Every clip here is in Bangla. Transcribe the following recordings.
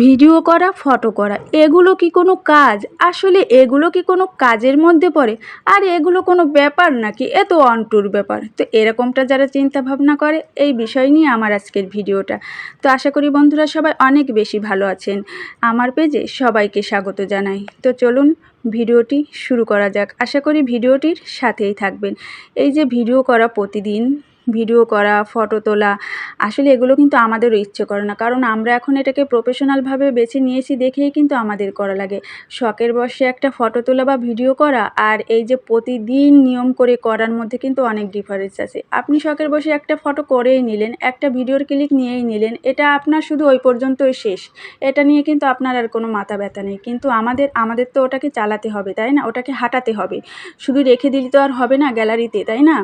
ভিডিও করা, ফটো করা, এগুলো কি কোনো কাজ? আসলে এগুলো কি কোনো কাজের মধ্যে পড়ে? আর এগুলো কোনো ব্যাপার নাকি? এ তো অন্টুর ব্যাপার। তো এরকমটা যারা চিন্তা ভাবনা করে, এই বিষয় নিয়ে আমার আজকের ভিডিওটা। তো আশা করি বন্ধুরা সবাই অনেক বেশি ভালো আছেন। আমার পেজে সবাইকে স্বাগত জানাই। তো চলুন ভিডিওটি শুরু করা যাক। আশা করি ভিডিওটির সাথেই থাকবেন। এই যে ভিডিও করা, প্রতিদিন ভিডিও করা, ফটো তোলা, আসলে এগুলো কিন্তু আমাদেরও ইচ্ছে করে না, কারণ আমরা এখন এটাকে প্রফেশনালভাবে বেছে নিয়েছি দেখেই কিন্তু আমাদের করা লাগে। শখের বশে একটা ফটো তোলা বা ভিডিও করা আর এই যে প্রতিদিন নিয়ম করে করার মধ্যে কিন্তু অনেক ডিফারেন্স আছে। আপনি শখের বশে একটা ফটো করেই নিলেন, একটা ভিডিওর ক্লিক নিয়েই নিলেন, এটা আপনার শুধু ওই পর্যন্তই শেষ। এটা নিয়ে কিন্তু আপনার আর কোনো মাথা ব্যথা নেই। কিন্তু আমাদের তো ওটাকে চালাতে হবে, তাই না? ওটাকে হাঁটাতে হবে। শুধু রেখে দিলে তো আর হবে না গ্যালারিতে, তাই না?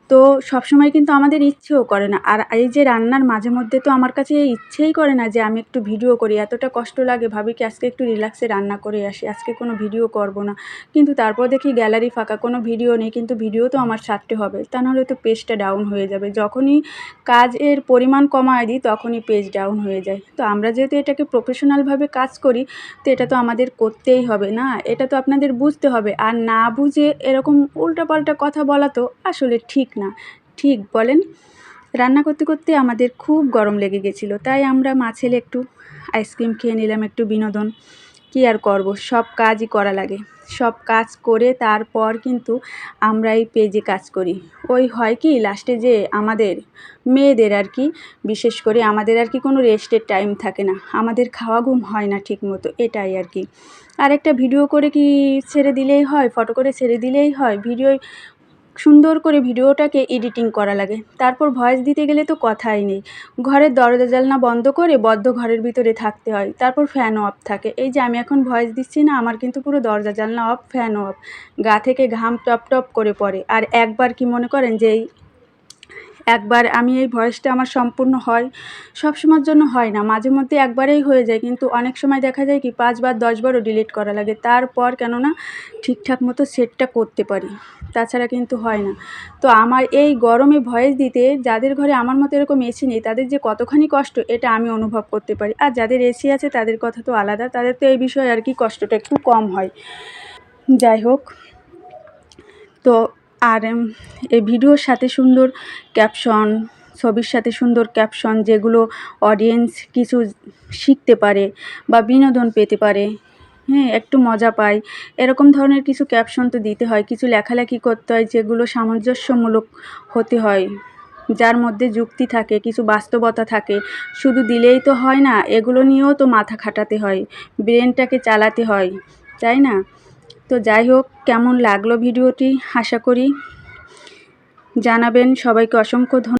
তো সবসময় কিন্তু আমাদের ইচ্ছেও করে না। আর এই যে রান্নার মাঝে মধ্যে তো আমার কাছে ইচ্ছেই করে না যে আমি একটু ভিডিও করি। এতটা কষ্ট লাগে, ভাবি কি আজকে একটু রিল্যাক্সে রান্না করে আসি, আজকে কোনো ভিডিও করব না। কিন্তু তারপর দেখি গ্যালারি ফাঁকা, কোনো ভিডিও নেই। কিন্তু ভিডিও তো আমার ছাড়তে হবে, তা নাহলে তো পেজটা ডাউন হয়ে যাবে। যখনই কাজের পরিমাণ কমায় দিই তখনই পেজ ডাউন হয়ে যায়। তো আমরা যেহেতু এটাকে প্রফেশনালভাবে কাজ করি, তো এটা তো আমাদের করতেই হবে না? এটা তো আপনাদের বুঝতে হবে। আর না বুঝে এরকম উল্টাপাল্টা কথা বলা তো আসলে ঠিক না। ঠিক বলেন? রান্না করতে করতে আমাদের খুব গরম লেগে গেছিলো, তাই আমরা মা ছেলে একটু আইসক্রিম খেয়ে নিলাম, একটু বিনোদন। কী আর করব, সব কাজই করা লাগে। সব কাজ করে তারপর কিন্তু আমরা এই পেজে কাজ করি। ওই হয় কি লাস্টে যে আমাদের মেয়েদের আর কি, বিশেষ করে আমাদের আর কি কোনো রেস্টের টাইম থাকে না, আমাদের খাওয়া ঘুম হয় না ঠিক মতো, এটাই আর কি। আর একটা ভিডিও করে কি ছেড়ে দিলেই হয়, ফটো করে ছেড়ে দিলেই হয়? সুন্দর করে ভিডিওটাকে এডিটিং করা লাগে, তারপর ভয়েস দিতে গেলে তো কথাই নেই। ঘরের দরজা জানলা বন্ধ করে বদ্ধ ঘরের ভিতরে থাকতে হয়, তারপর ফ্যানও অফ থাকে। এই যে আমি এখন ভয়েস দিচ্ছি না, আমার কিন্তু পুরো দরজা জানলা অফ, ফ্যানও অফ, গা থেকে ঘাম টপ টপ করে পড়ে। আর একবার কি মনে করেন যে একবার আমি এই ভয়েসটা আমার সম্পূর্ণ হয়, সব সময়ের জন্য হয় না, মাঝে মধ্যে একবারেই হয়ে যায়। কিন্তু অনেক সময় দেখা যায় কি 5 বার 10 বারও ডিলিট করা লাগে, তারপর কেননা ঠিকঠাক মতো সেটটা করতে পারি, তাছাড়া কিন্তু হয় না। তো আমার এই গরমে ভয়েস দিতে, যাদের ঘরে আমার মতো এরকম এসি নেই তাদের যে কতখানি কষ্ট এটা আমি অনুভব করতে পারি। আর যাদের এসি আছে তাদের কথা তো আলাদা, তাদের তো এই বিষয়ে আর কি কষ্টটা একটু কম হয়। যাই হোক, তো আর এই ভিডিওর সাথে সুন্দর ক্যাপশন, ছবির সাথে সুন্দর ক্যাপশন, যেগুলো অডিয়েন্স কিছু শিখতে পারে বা বিনোদন পেতে পারে, হ্যাঁ, একটু মজা পায়, এরকম ধরনের কিছু ক্যাপশন তো দিতে হয়। কিছু লেখালেখি করতে হয় যেগুলো সামঞ্জস্যমূলক হতে হয়, যার মধ্যে যুক্তি থাকে, কিছু বাস্তবতা থাকে। শুধু দিলেই তো হয় না, এগুলো নিয়েও তো মাথা খাটাতে হয়, ব্রেনটাকে চালাতে হয়, তাই না? তো যাই হোক, কেমন লাগলো ভিডিওটি আশা করি জানাবেন। সবাইকে অসংখ্য ধন্যবাদ।